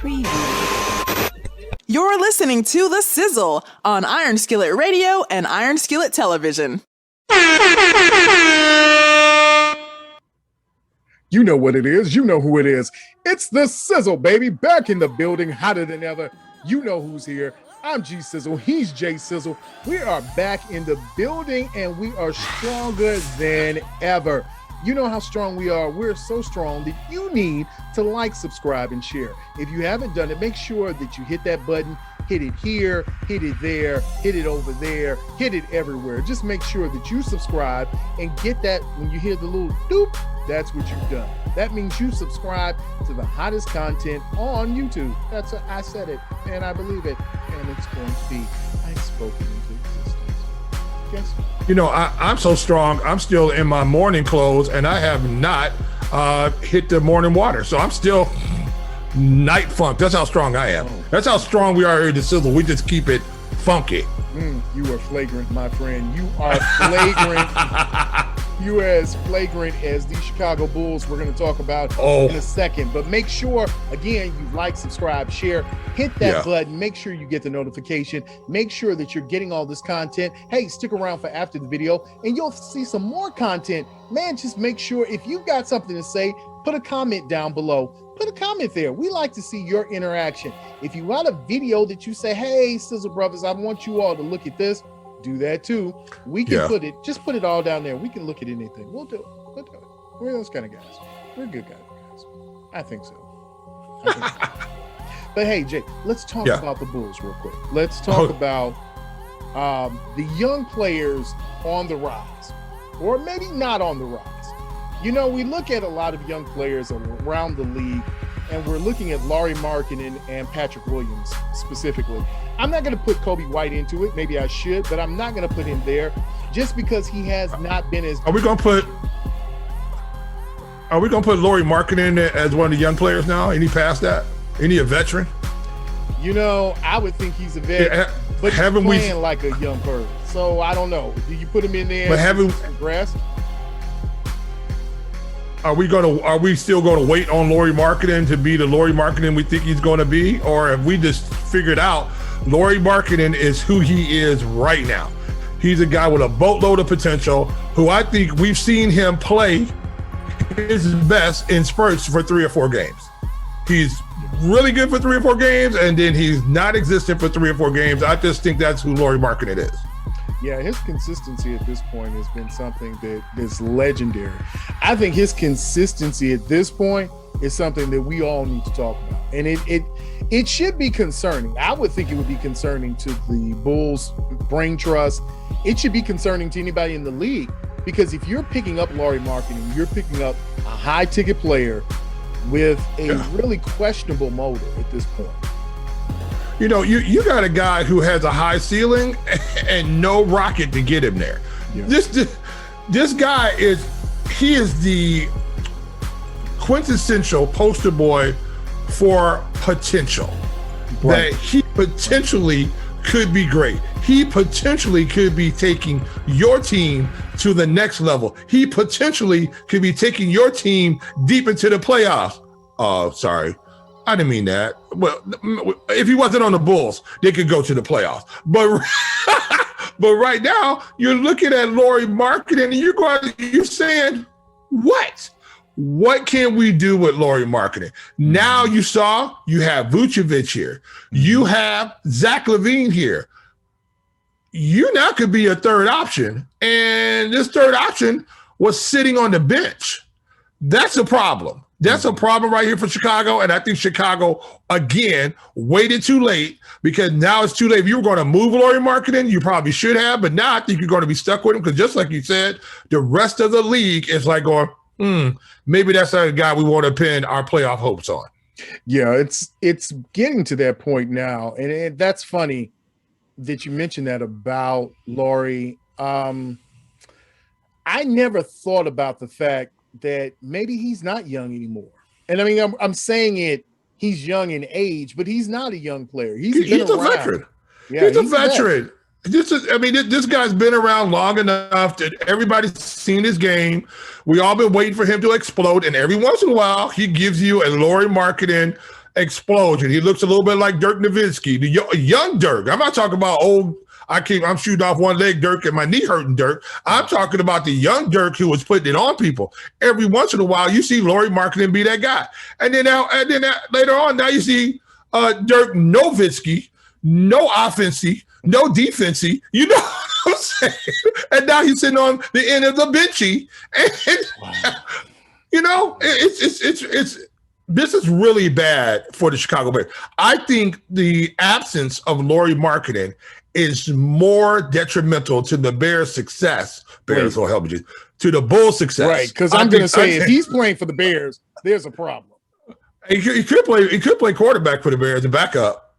Preview. You're listening to The Sizzle on Iron Skillet Radio and Iron Skillet Television. You know what it is. You know who it is. It's The Sizzle, baby. Back in the building, hotter than ever. You know who's here. I'm G SIZZLE. He's Jai SIZZLE. We are back in the building, and we are stronger than ever. You know how strong we are. We're so strong that you need to like, subscribe, and share. If you haven't done it, make sure that you hit that button. Hit it here, hit it there, hit it over there, hit it everywhere. Just make sure that you subscribe and get that when you hear the little doop, that's what you've done. That means you subscribe to the hottest content on YouTube. I said it, and I believe it, and it's going to be, I've spoken into existence. Guess what? You know, I'm so strong, I'm still in my morning clothes, and I have not hit the morning water. So I'm still night funk. That's how strong I am. That's how strong we are here at The Sizzle. We just keep it funky. You are flagrant, my friend. You are flagrant. You are as flagrant as the Chicago Bulls we're going to talk about in a second. But make sure, again, you like, subscribe, share, hit that button. Make sure you get the notification. Make sure that you're getting all this content. Hey, stick around for after the video, and you'll see some more content. Man, just make sure if you've got something to say, put a comment down below. Put a comment there. We like to see your interaction. If you got a video that you say, hey, Sizzle Brothers, I want you all to look at this, do that too. We can put it, just put it all down there. We can look at anything. We'll do it. We'll do it. We're those kind of guys. We're good guys. I think so. But hey, Jay, let's talk about the Bulls real quick. Let's talk about the young players on the rise, or maybe not on the rise. You know, we look at a lot of young players around the league, and we're looking at Lauri Markkanen and Patrick Williams specifically. I'm not going to put Kobe White into it. Maybe I should, but I'm not going to put him there just because he has not been as. Are we going to put Lauri Markkanen as one of the young players now? Any past that? Any a veteran? You know, I would think he's a vet, but he's playing like a young person. So I don't know. Do you put him in there? But haven't progressed? Are we still going to wait on Lauri Markkanen to be the Lauri Markkanen we think he's going to be? Or have we just figured out Lauri Markkanen is who he is right now? He's a guy with a boatload of potential who I think we've seen him play his best in spurts for 3 or 4 games. He's really good for 3 or 4 games, and then he's not existent for 3 or 4 games. I just think that's who Lauri Markkanen is. Yeah, his consistency at this point has been something that is legendary. I think his consistency at this point is something that we all need to talk about. And it should be concerning. I would think it would be concerning to the Bulls' brain trust. It should be concerning to anybody in the league, because if you're picking up Lauri Markkanen, you're picking up a high-ticket player with a really questionable motive at this point. You know, you got a guy who has a high ceiling and no rocket to get him there. Yeah. This guy is the quintessential poster boy for potential. Right. That he potentially could be great. He potentially could be taking your team to the next level. He potentially could be taking your team deep into the playoffs. Oh, sorry. I didn't mean that. Well, if he wasn't on the Bulls, they could go to the playoffs. But right now, you're looking at Lauri Markkanen, and you're saying, what? What can we do with Lauri Markkanen? Now you have Vucevic here. You have Zach LaVine here. You now could be a third option, and this third option was sitting on the bench. That's a problem. That's a problem right here for Chicago, and I think Chicago, again, waited too late, because now it's too late. If you were going to move Lauri Markkanen, you probably should have, but now I think you're going to be stuck with him, because just like you said, the rest of the league is like going, maybe that's not a guy we want to pin our playoff hopes on. Yeah, it's getting to that point now, and that's funny that you mentioned that about Lauri. I never thought about the fact that maybe he's not young anymore. And I mean, I'm saying it, he's young in age, but he's not a young player. He's a veteran. Yeah, he's a veteran. This guy's been around long enough that everybody's seen his game. We all been waiting for him to explode, and every once in a while, he gives you a Lauri Markkanen explosion. He looks a little bit like Dirk Nowitzki, the young Dirk. I'm not talking about old. I'm shooting off one leg Dirk and my knee hurting Dirk. I'm talking about the young Dirk who was putting it on people. Every once in a while, you see Lauri Markkanen be that guy, and then later on, now you see Dirk Nowitzki, no offensey, no defensey. You know what I'm saying? And now he's sitting on the end of the benchy, and you know it's. This is really bad for the Chicago Bears. I think the absence of Lauri Markkanen is more detrimental to the Bears' success. Bears will help you to the Bulls' success. Right, because I'm going to say if he's playing for the Bears, there's a problem. He could play quarterback for the Bears and back up.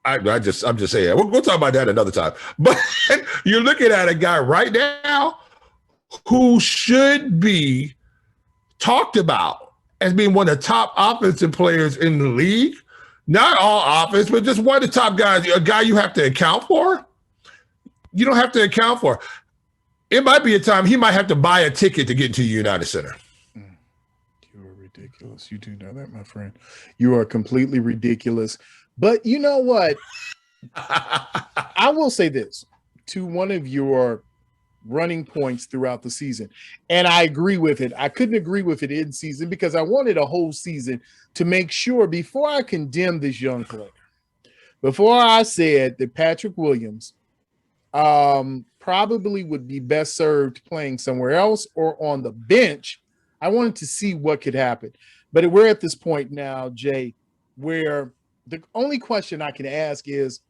I'm just saying. We'll talk about that another time. But you're looking at a guy right now who should be talked about as being one of the top offensive players in the league. Not all offense, but just one of the top guys, a guy you have to account for. You don't have to account for. It might be a time he might have to buy a ticket to get into the United Center. You are ridiculous. You do know that, my friend. You are completely ridiculous. But you know what? I will say this to one of your running points throughout the season. And I agree with it. I couldn't agree with it in season because I wanted a whole season to make sure before I condemn this young player, before I said that Patrick Williams probably would be best served playing somewhere else or on the bench, I wanted to see what could happen. But we're at this point now, Jay, where the only question I can ask is,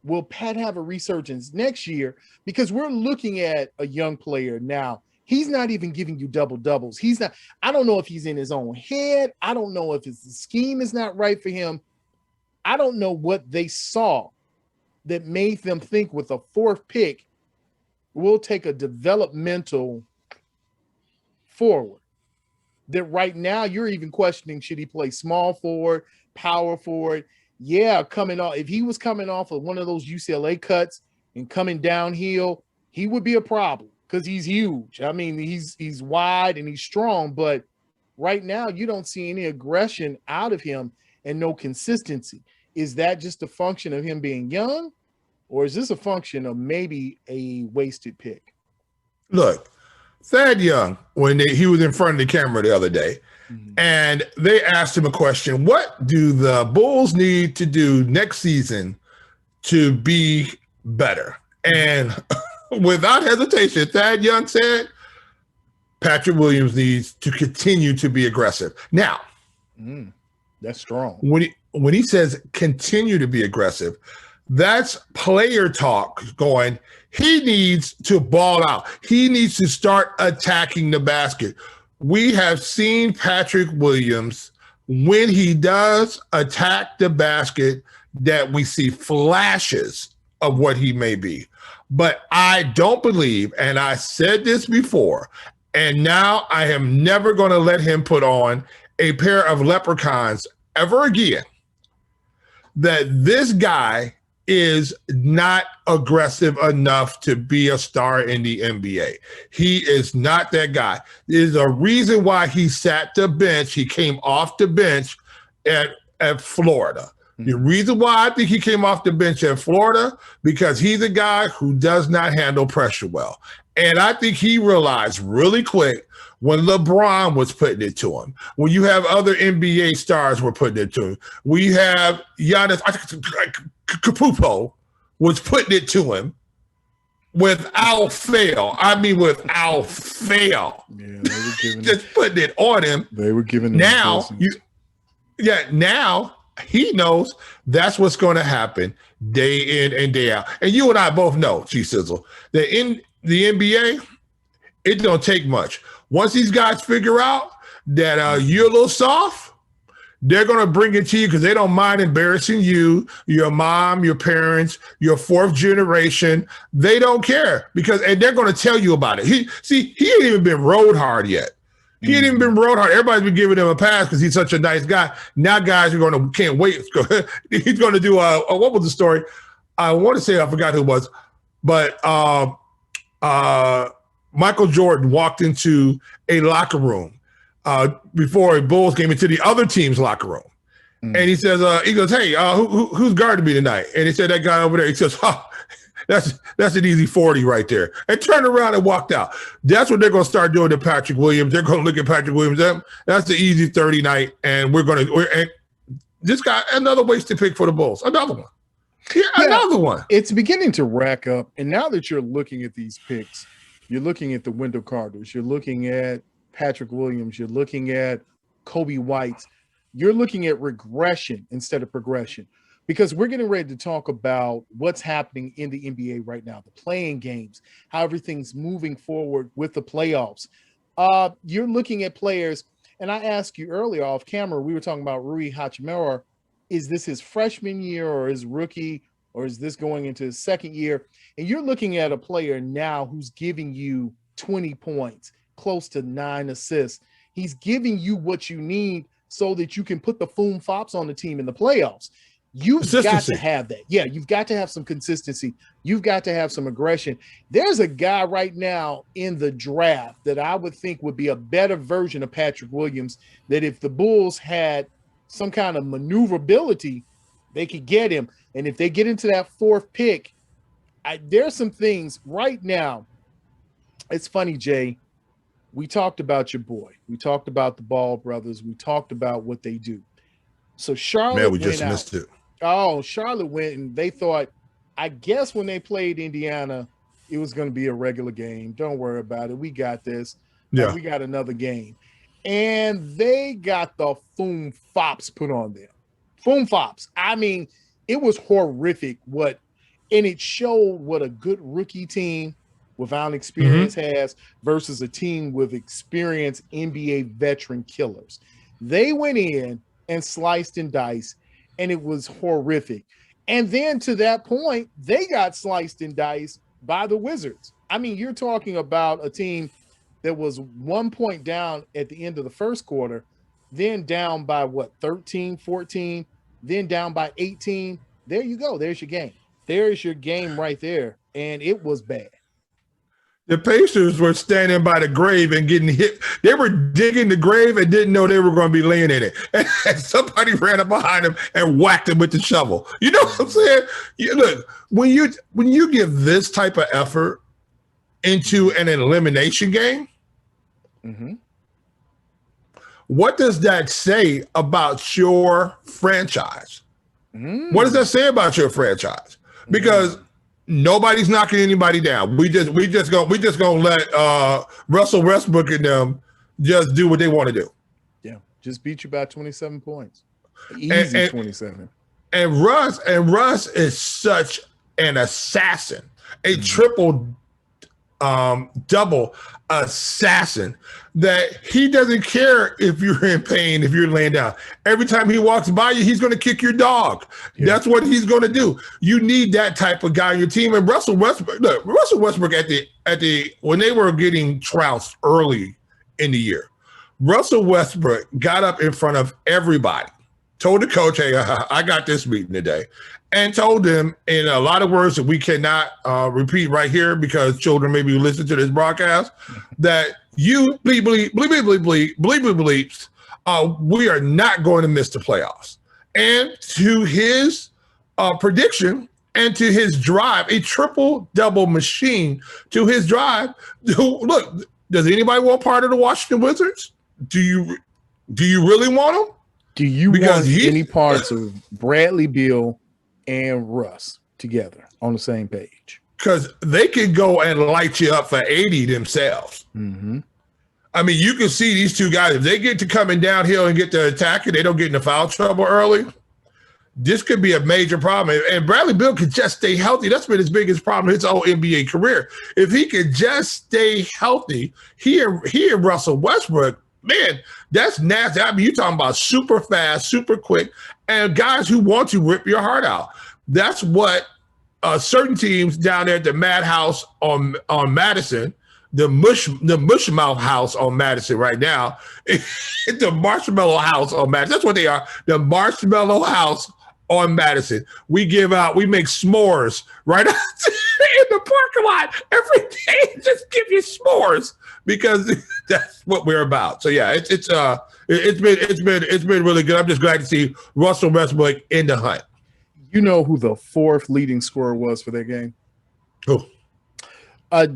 will Pat have a resurgence next year? Because we're looking at a young player now. He's not even giving you double doubles. He's not. I don't know if he's in his own head. I don't know if his scheme is not right for him. I don't know what they saw that made them think with a fourth pick, we'll take a developmental forward. That right now you're even questioning, should he play small forward, power forward? Yeah, coming off, if he was coming off of one of those UCLA cuts and coming downhill, he would be a problem because he's huge. I mean, he's wide and he's strong, but right now you don't see any aggression out of him and no consistency. Is that just a function of him being young, or is this a function of maybe a wasted pick? Look, Thad Young, when he was in front of the camera the other day, and they asked him a question, what do the Bulls need to do next season to be better? And without hesitation, Thad Young said, Patrick Williams needs to continue to be aggressive. Now, that's strong. When he says continue to be aggressive, that's player talk going, he needs to ball out. He needs to start attacking the basket. We have seen Patrick Williams, when he does attack the basket, that we see flashes of what he may be. But I don't believe, and I said this before, and now I am never going to let him put on a pair of leprechauns ever again, that this guy is not aggressive enough to be a star in the NBA. He is not that guy. There's a reason why he sat the bench. He came off the bench at Florida. The reason why I think he came off the bench at Florida, because he's a guy who does not handle pressure well. And I think he realized really quick when LeBron was putting it to him, when you have other NBA stars were putting it to him, we have Giannis Capupo was putting it to him without fail. I mean, without fail. Yeah, they were giving just putting it on him. They were giving him now. Now he knows that's what's going to happen day in and day out. And you and I both know, G SIZZLE, that in the NBA, it don't take much. Once these guys figure out that you're a little soft, they're going to bring it to you because they don't mind embarrassing you, your mom, your parents, your fourth generation. They don't care and they're going to tell you about it. He ain't even been road hard yet. He ain't even been road hard. Everybody's been giving him a pass because he's such a nice guy. Now guys are can't wait. He's going to do what was the story? I want to say, I forgot who it was, but Michael Jordan walked into a locker room before a Bulls came into the other team's locker room. And he says, he goes, hey, who's guarding me tonight? And he said, that guy over there. He says, that's an easy 40 right there. And turned around and walked out. That's what they're going to start doing to Patrick Williams. They're going to look at Patrick Williams. That's the easy 30 night. And and this guy, another wasted pick for the Bulls. Another one. Yeah, another one. It's beginning to rack up. And now that you're looking at these picks, you're looking at the Wendell Carters, you're looking at Patrick Williams, you're looking at Kobe White, you're looking at regression instead of progression, because we're getting ready to talk about what's happening in the NBA right now, the playing games, how everything's moving forward with the playoffs. You're looking at players, and I asked you earlier off camera, we were talking about Rui Hachimura. Is this his freshman year or his rookie, or is this going into his second year? And you're looking at a player now who's giving you 20 points, close to 9 assists. He's giving you what you need so that you can put the foom fops on the team in the playoffs. You've got to have that. Yeah, you've got to have some consistency. You've got to have some aggression. There's a guy right now in the draft that I would think would be a better version of Patrick Williams, that if the Bulls had some kind of maneuverability, they could get him. And if they get into that 4th pick, there's some things right now. It's funny, Jay. We talked about your boy. We talked about the Ball brothers. We talked about what they do. So Charlotte missed it. Oh, Charlotte went, and they thought, I guess when they played Indiana, it was going to be a regular game. Don't worry about it. We got this. Yeah. We got another game. And they got the foom fops put on them. Foom fops. I mean, it was horrific and it showed what a good rookie team without experience has versus a team with experienced NBA veteran killers. They went in and sliced and diced, and it was horrific. And then to that point, they got sliced and diced by the Wizards. I mean, you're talking about a team that was 1 point down at the end of the first quarter, then down by 13, 14, then down by 18. There you go. There's your game. There's your game right there. And it was bad. The Pacers were standing by the grave and getting hit. They were digging the grave and didn't know they were going to be laying in it. And somebody ran up behind them and whacked them with the shovel. You know what I'm saying? Look, when you give this type of effort into an elimination game, what does that say about your franchise? What does that say about your franchise? Because nobody's knocking anybody down. We just gonna let Russell Westbrook and them just do what they want to do. Yeah, just beat you by 27 points. Easy 27. And Russ is such an assassin, a triple double assassin, that he doesn't care if you're in pain, if you're laying down. Every time he walks by you, he's going to kick your dog. Yeah. That's what he's going to do. You need that type of guy on your team. And Russell Westbrook at the when they were getting trounced early in the year, Russell Westbrook got up in front of everybody, told the coach, hey, I got this meeting today, and told them in a lot of words that we cannot repeat right here because children maybe listen to this broadcast, that you bleeps, we are not going to miss the playoffs. And to his prediction and to his drive, a triple-double machine to his drive. Look, does anybody want part of the Washington Wizards? Do you really want them? Do you want any parts of Bradley Beal and Russ together on the same page? Because they could go and light you up for 80 themselves. I mean, you can see these two guys, if they get to coming downhill and get to attacking, they don't get into foul trouble early, this could be a major problem. And Bradley Beal could just stay healthy. That's been his biggest problem his whole NBA career. If he could just stay healthy, he and Russell Westbrook, man, that's nasty. I mean, you're talking about super fast, super quick, and guys who want to rip your heart out. That's what certain teams down there at the Madhouse on Madison, the Mushmouth House on Madison right now, the Marshmallow House on Madison. That's what they are, the Marshmallow House on Madison. We make s'mores right in the parking lot every day and just give you s'mores because that's what we're about. So yeah, it's been really good. I'm just glad to see Russell Westbrook in the hunt. You know who the fourth leading scorer was for that game? Who? A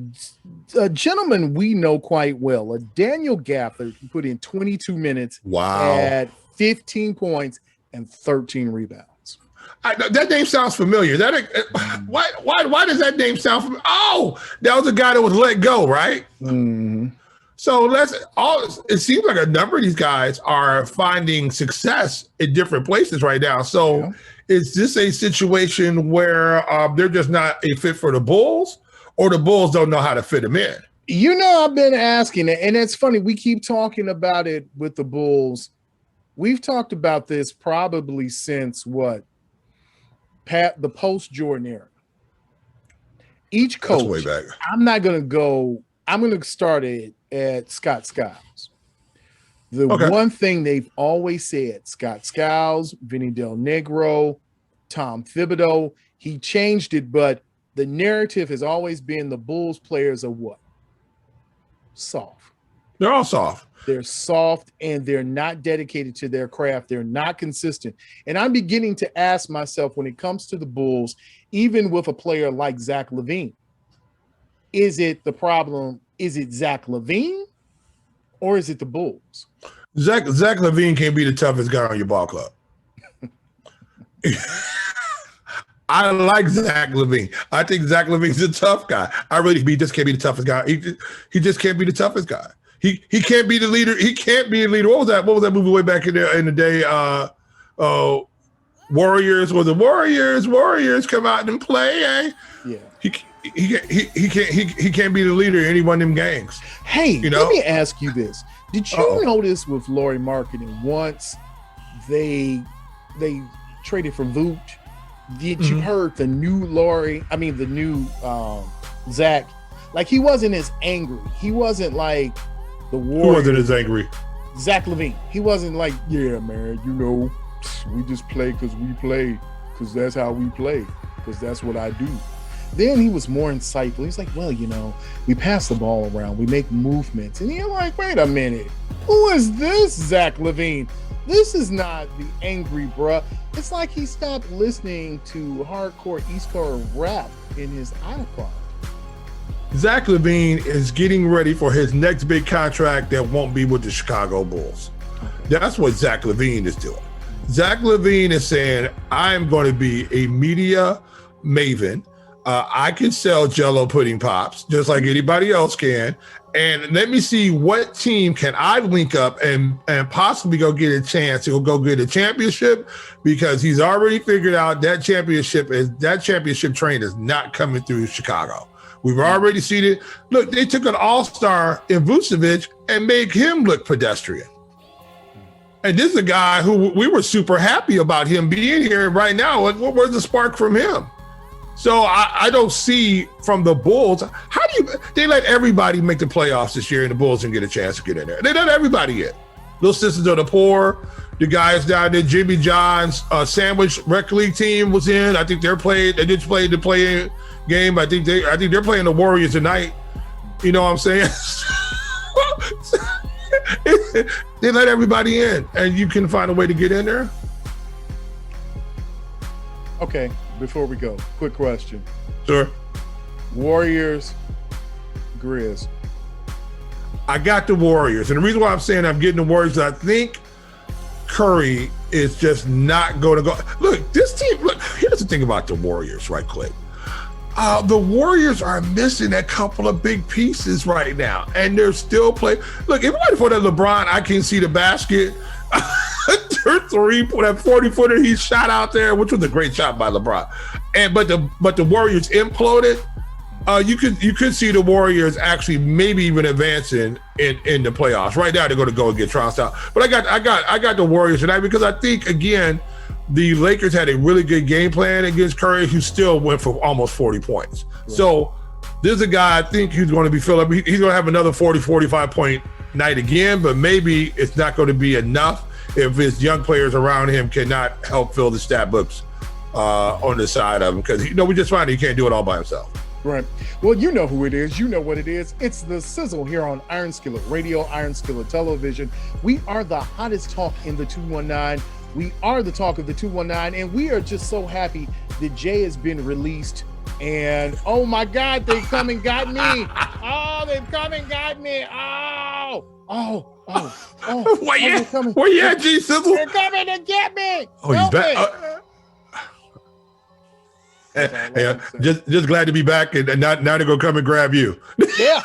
gentleman we know quite well, a Daniel Gafford, who put in 22 minutes. Wow. At 15 points and 13 rebounds. That name sounds familiar. Why does that name sound familiar? Oh, that was the guy that was let go, right? Mm-hmm. So it seems like a number of these guys are finding success in different places right now. So is this a situation where they're just not a fit for the Bulls, or the Bulls don't know how to fit them in? You know, I've been asking it, and it's funny. We keep talking about it with the Bulls. We've talked about this probably since the post-Jordan era. Each coach, way back. I'm going to start it at Scott Skiles. One thing they've always said, Scott Skiles, Vinny Del Negro, Tom Thibodeau, he changed it, but the narrative has always been the Bulls players are what? Soft. They're all soft. They're soft and they're not dedicated to their craft. They're not consistent. And I'm beginning to ask myself when it comes to the Bulls, even with a player like Zach LaVine, is it the problem? Is it Zach LaVine or is it the Bulls? Zach LaVine can't be the toughest guy on your ball club. I like Zach LaVine. I think Zach LaVine's a tough guy. He just can't be the toughest guy. He just can't be the toughest guy. He can't be the leader. He can't be a leader. What was that movie way back in the day? Warriors. Was it Warriors? Warriors come out and play. Eh? Yeah. He can't be the leader in any one of them gangs. Hey, let me ask you this. Did you notice with Lauri Markkanen once they traded for Vooch? Did you heard the new Zach? Like, he wasn't as angry. He wasn't like the Warriors. Who wasn't as angry? Zach LaVine. He wasn't like, yeah, man, we just play because we play, because that's how we play, because that's what I do. Then he was more insightful. He's like, well, we pass the ball around, we make movements. And you're like, wait a minute, who is this Zach LaVine? This is not the angry bruh. It's like he stopped listening to hardcore East Coast rap in his iPod. Zach LaVine is getting ready for his next big contract that won't be with the Chicago Bulls. That's what Zach LaVine is doing. Zach LaVine is saying, I'm going to be a media maven. I can sell Jell-O pudding pops just like anybody else can. And let me see what team can I link up and possibly go get a chance to go get a championship, because he's already figured out that championship train is not coming through Chicago. We've already seen it. Look, they took an all-star in Vucevic and made him look pedestrian. And this is a guy who we were super happy about him being here right now. What was the spark from him? So I don't see from the Bulls, they let everybody make the playoffs this year and the Bulls didn't get a chance to get in there. They let everybody in. Little Sisters of the Poor, the guys down there, Jimmy John's Sandwich Rec League team was in. I think they just played the play-in game. I think they're playing the Warriors tonight. You know what I'm saying? They let everybody in and you can find a way to get in there. Okay. Before we go, quick question. Sure. Warriors, Grizz. I got the Warriors. And the reason why I'm saying I'm getting the Warriors is I think Curry is just not going to go. Look, this team, here's the thing about the Warriors right quick. The Warriors are missing a couple of big pieces right now. And they're still playing. Look, everybody for that LeBron, I can see the basket. That 40-footer he shot out there, which was a great shot by LeBron. But the Warriors imploded. You could see the Warriors actually maybe even advancing in the playoffs. Right now they're going to go and get trounced out. But I got the Warriors tonight because I think again the Lakers had a really good game plan against Curry, who still went for almost 40 points. Right. So there's a guy I think who's going to be filled up. He's going to have another 40-45 point night again, but maybe it's not going to be enough if his young players around him cannot help fill the stat books on the side of him, because we just find he can't do it all by himself. Right. Well, you know who it is. You know what it is. It's the Sizzle here on Iron Skillet Radio, Iron Skillet Television. We are the hottest talk in the 219. We are the talk of the 219, and we are just so happy that Jay has been released. And oh my God, they've come and got me. Oh, they've come and got me. Where you at, G SIZZLE? They're coming to get me. Oh, he's back. Hey, just glad to be back, and now they're gonna come and grab you. Yeah.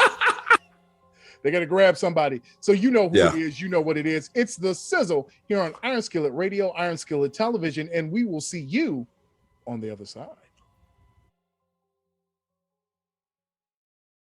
They're going to grab somebody. So you know who it is. You know what it is. It's the Sizzle here on Iron Skillet Radio, Iron Skillet Television, and we will see you on the other side.